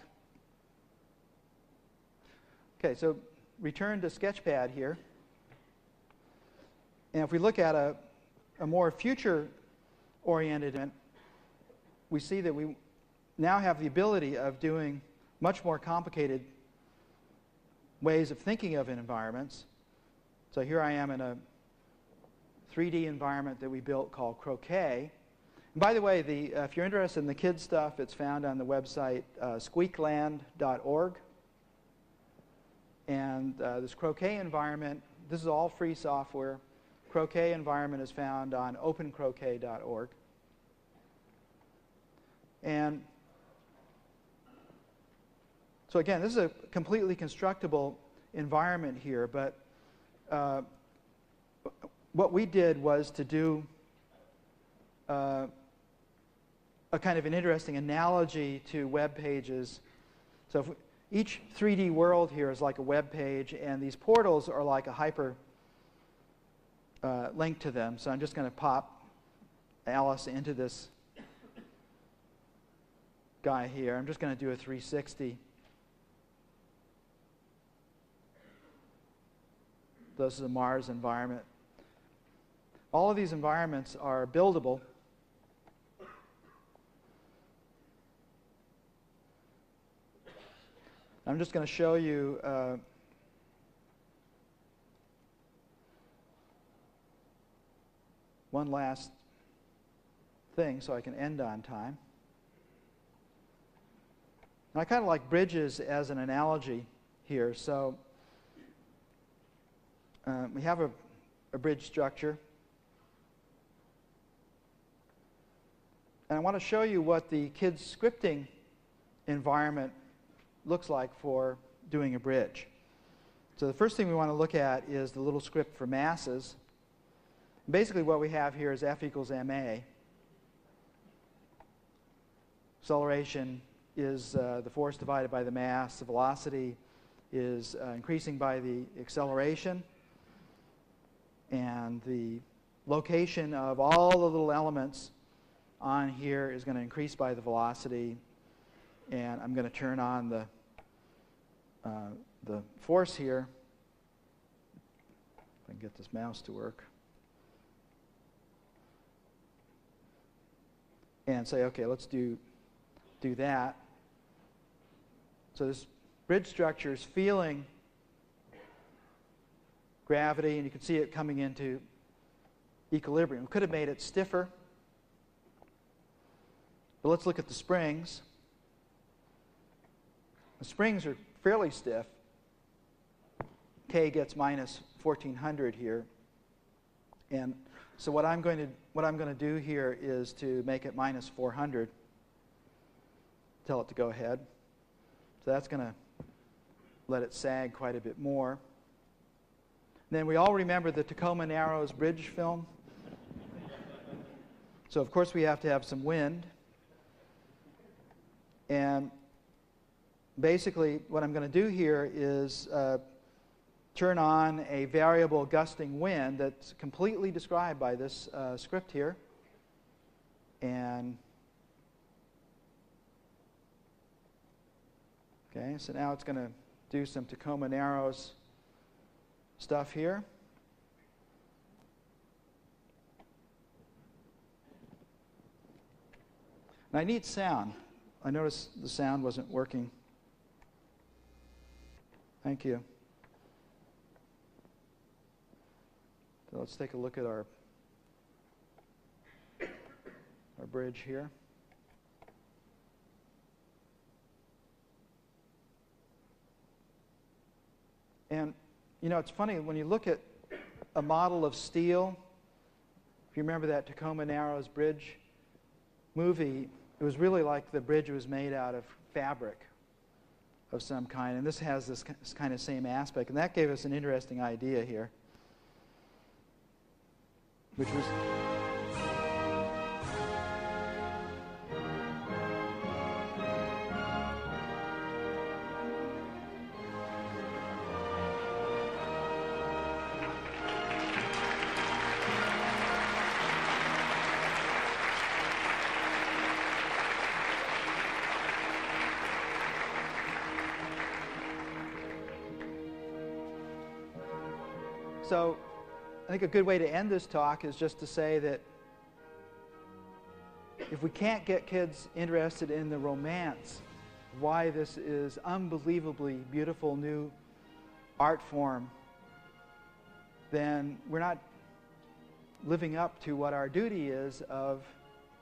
Okay, so return to Sketchpad here. And if we look at a more future-oriented event, we see that we now have the ability of doing much more complicated ways of thinking of environments. So here I am in a 3D environment that we built called Croquet. And by the way, if you're interested in the kids stuff, it's found on the website squeakland.org. And this Croquet environment, this is all free software. Croquet environment is found on opencroquet.org. And so again, this is a completely constructible environment here, but what we did was to do a kind of an interesting analogy to web pages. So if each 3D world here is like a web page, and these portals are like a hyper link to them. So I'm just going to pop Alice into this guy here. I'm just going to do a 360. This is a Mars environment. All of these environments are buildable. I'm just going to show you one last thing so I can end on time. And I kind of like bridges as an analogy here. So we have a bridge structure. And I want to show you what the kids' scripting environment looks like for doing a bridge. So the first thing we want to look at is the little script for masses. Basically what we have here is F equals ma. Acceleration is the force divided by the mass. The velocity is increasing by the acceleration. And the location of all the little elements on here is going to increase by the velocity. And I'm going to turn on the force here. If I can get this mouse to work. And say, okay, let's do that. So this bridge structure is feeling gravity, and you can see it coming into equilibrium. We could have made it stiffer. But let's look at the springs. The springs are fairly stiff. K gets minus 1400 here. And so what I'm going to do here is to make it minus 400. Tell it to go ahead. So that's going to let it sag quite a bit more. And then we all remember the Tacoma Narrows bridge film. So of course we have to have some wind. And basically what I'm going to do here is turn on a variable gusting wind that's completely described by this script here. And okay, so now it's going to do some Tacoma Narrows stuff here. And I need sound. I noticed the sound wasn't working. Thank you. So let's take a look at our bridge here. And, you know, it's funny, when you look at a model of steel, if you remember that Tacoma Narrows Bridge movie, it was really like the bridge was made out of fabric of some kind. And this has this kind of same aspect. And that gave us an interesting idea here, which was... So I think a good way to end this talk is just to say that if we can't get kids interested in the romance, why this is unbelievably beautiful new art form, then we're not living up to what our duty is of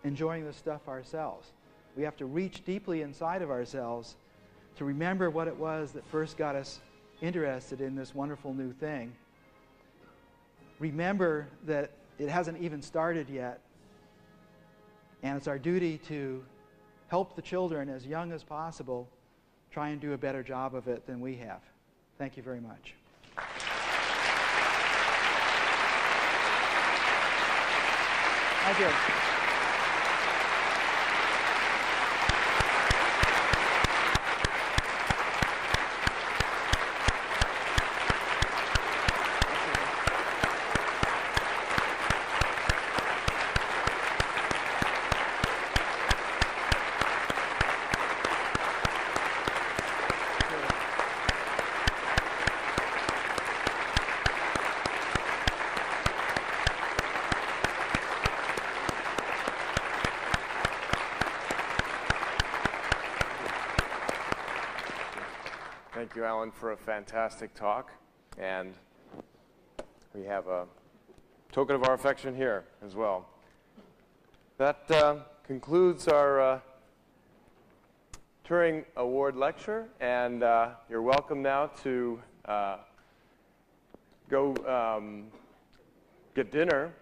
enjoying this stuff ourselves. We have to reach deeply inside of ourselves to remember what it was that first got us interested in this wonderful new thing. Remember that it hasn't even started yet, and it's our duty to help the children as young as possible try and do a better job of it than we have. Thank you very much. Thank you. Thank you, Alan, for a fantastic talk. And we have a token of our affection here as well. That concludes our Turing Award lecture. And you're welcome now to go get dinner.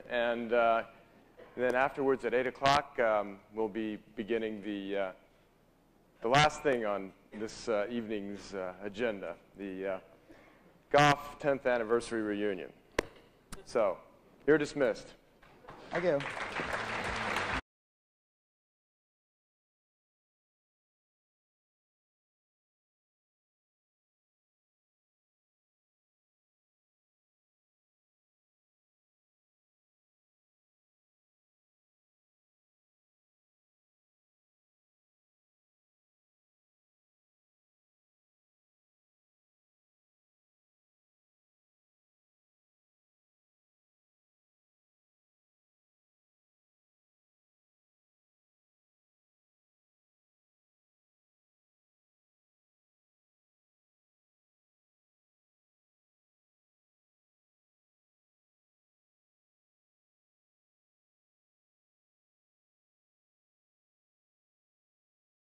And then afterwards at 8 o'clock, we'll be beginning the last thing on this evening's agenda, the Goff 10th anniversary reunion. So, you're dismissed. Thank you.